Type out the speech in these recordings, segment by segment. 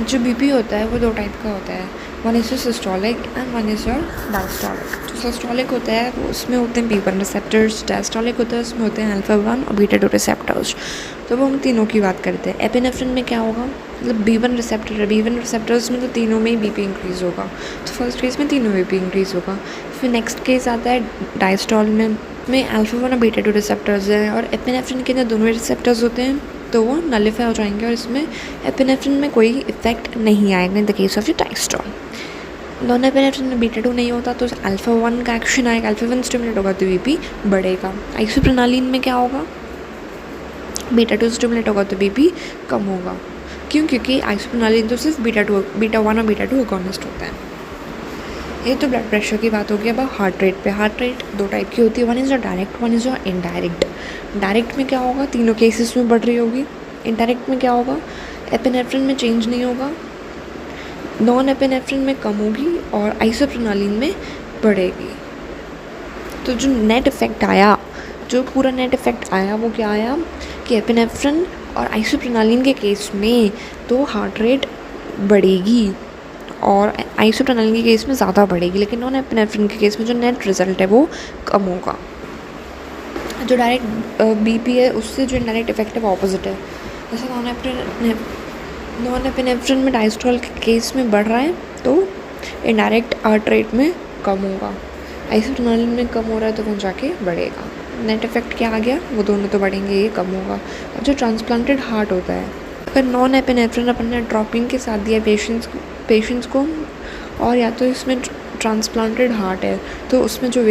जो बीपी होता है वो दो टाइप का होता है, one is systolic and one is your diastolic. जो सिस्टोलिक होता है वो उसमें होते हैं बी1 रिसेप्टर्स, डायस्टोलिक होता है उसमें होते हैं अल्फा 1 और बीटा 2 रिसेप्टर्स। तो वो हम तीनों की बात करते हैं। एपिनेफ्रिन में क्या होगा, मतलब बी1 रिसेप्टर है, बी1 रिसेप्टर्स में तो तीनों में ही बीपी इंक्रीज़ होगा। तो फर्स्ट केस में तीनों बीपी इंक्रीज़ होगा। फिर नेक्स्ट केस आता है डायस्टोल में अल्फा 1 और बीटा 2 रिसेप्टर्स हैं, और एपिनेफ्रिन के अंदर दोनों रिसेप्टर्स होते हैं, तो वो नलिफाई हो जाएंगे और इसमें एपिनेफ्रिन में कोई इफेक्ट नहीं आएगा in the case of diastole. Non epinephrine में बीटा 2 नहीं होता तो अल्फा 1 का एक्शन आएगा, अल्फा 1 स्टिमुलेट होगा तो बीपी बढ़ेगा। आइसोप्रेनालिन में क्या होगा, बीटा 2 स्टिमुलेट होगा तो बीपी कम होगा। क्यों, क्योंकि आइसोप्रेनालिन तो सिर्फ बीटा 1 और बीटा 2 अगोनिस्ट होता है। ये तो ब्लड प्रेशर की बात होगी। अब हार्ट रेट पे, हार्ट रेट दो टाइप की होती है, one is direct, one is indirect. Direct में क्या होगा, तीनों केसेस में बढ़ रही होगी। इनडायरेक्ट में क्या होगा, एपिनेफ्रिन में चेंज नहीं होगा, नॉन एपिनेफ्रिन में कम होगी और आइसोप्रेनालिन में बढ़ेगी। तो जो नेट इफेक्ट आया, जो पूरा नेट इफेक्ट आया वो क्या आया कि एपिनेफ्रिन और आइसोप्रेनालिन के केस में तो हार्ट रेट बढ़ेगी और आइसोप्रेनालिन के केस में ज़्यादा बढ़ेगी, लेकिन नॉन एपिनेफ्रिन के केस में जो नेट रिजल्ट है वो कम होगा। जो डायरेक्ट बीपी है उससे जो इनडायरेक्ट इफेक्ट है वो ऑपोजिट है। जैसे नॉन एपिनेफ्रिन में डायस्ट्रोल के केस में बढ़ रहा है तो इनडायरेक्ट हार्ट रेट में कम होगा, आइसोप्रेनालिन में कम हो रहा है तो वो जाके बढ़ेगा। नेट इफेक्ट क्या आ गया, वो दोनों तो बढ़ेंगे, ये कम होगा। और जो ट्रांसप्लांटेड हार्ट होता है, अगर नॉन एपिनेफ्रिन अपन ने ड्रॉपिंग के साथ दिया पेशेंट्स को, और या तो इसमें ट्रांसप्लांटेड हार्ट है तो उसमें जो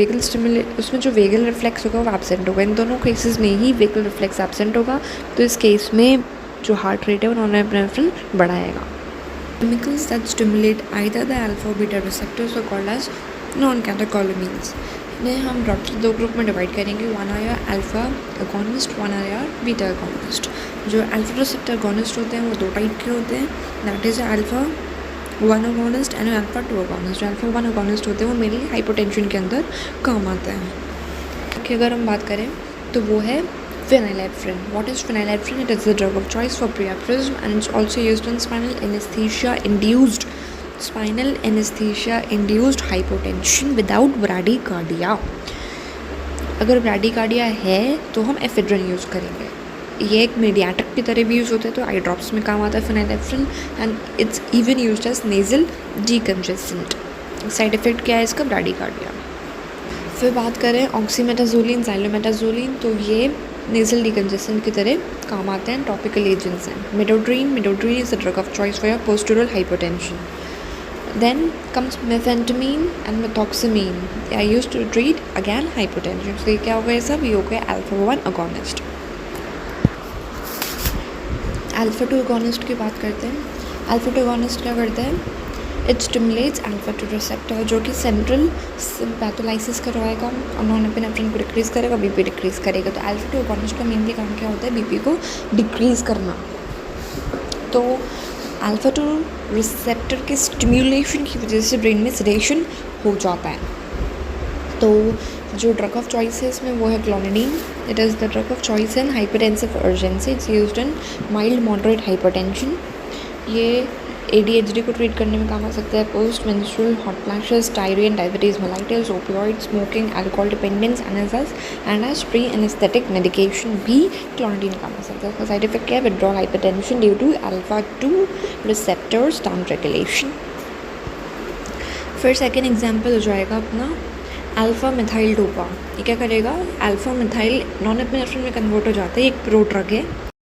वेगल रिफ्लेक्स होगा वो एब्सेंट होगा। इन दोनों केसेस में ही वेगल रिफ्लेक्स एब्सेंट होगा, तो इस केस में जो हार्ट रेट है वो नॉन एपिनेफ्रिन बढ़ाएगा। Chemicals that stimulate either the alpha or beta receptors are called as non catecholamines. इन्हें हम डॉक्टर दो ग्रुप में डिवाइड करेंगे, one are your alpha agonist, one are your beta agonist. जो alpha receptor agonist होते हैं वो दो टाइप के होते हैं, that is alpha 1 agonist and alpha 2 agonist. जो अल्फा 1 अगोनिस्ट होते हैं वो मेनली हाइपोटेंशन के अंदर काम आते हैं। कि अगर हम बात करें तो वो है phenylephrine. What is phenylephrine? It is the drug of choice for priapism and it's also used in spinal anesthesia induced hypotension without bradycardia. अगर ब्रैडीकार्डिया है तो हम एफेड्रिन यूज़ करेंगे। ये एक मीडियाटिक की तरह भी यूज़ होता है, तो आई ड्रॉप्स में काम आता है phenylephrine, and it's even used as nasal decongestant. Side effect क्या है इसका, ब्रैडीकार्डिया। फिर बात करें ऑक्सीमेटाजोलिन, ज़ाइलोमेटाजोलिन, तो ये नेजल डीकंजेस्टेंट की तरह काम आते हैं, टॉपिकल एजेंट्स हैं। Midodrine is the drug of choice for your postural hypotension. Then comes methamphetamine and methoxamine. They are used to treat again hypotension. So ये क्या हो गया सब, ये हो गया अल्फा 1 अगोनिस्ट। अल्फा 2 अगोनिस्ट की बात करते हैं। अल्फा 2 अगोनिस्ट क्या करता है, इट स्टिमुलेट्स अल्फा 2 रिसेप्टर, जो कि सेंट्रल सिम्पैथोलाइसिस करवाएगा और नॉन एपिनेफ्रिन को डिक्रीज़ करेगा, बीपी डिक्रीज़ करेगा। तो अल्फा 2 अगोनिस्ट का मेनली काम क्या होता है, बीपी को डिक्रीज़ करना। तो अल्फा 2 रिसेप्टर के स्टिम्युलेशन की वजह से ब्रेन में सेडेशन हो जाता है। तो जो ड्रग ऑफ चॉइस है इसमें वो है clonidine. It is the drug of choice in hypertensive urgency. It's used in mild moderate hypertension. ये ADHD को ट्रीट करने में काम आ सकता है। Post menstrual hot flashes, diarrhoea and diabetes mellitus, opioid, smoking, alcohol dependence, and as pre anaesthetic medication भी clonidine काम आ सकता है। इसका साइड इफेक्ट क्या है, withdrawal hypertension due to alpha 2 receptors down regulation. फिर सेकेंड एग्जाम्पल हो जाएगा अपना अल्फा मिथाइल डोपा। ये क्या करेगा, अल्फा मिथाइल नॉन एपिनेफ्रिन में कन्वर्ट हो जाता है, एक प्रो ड्रग है।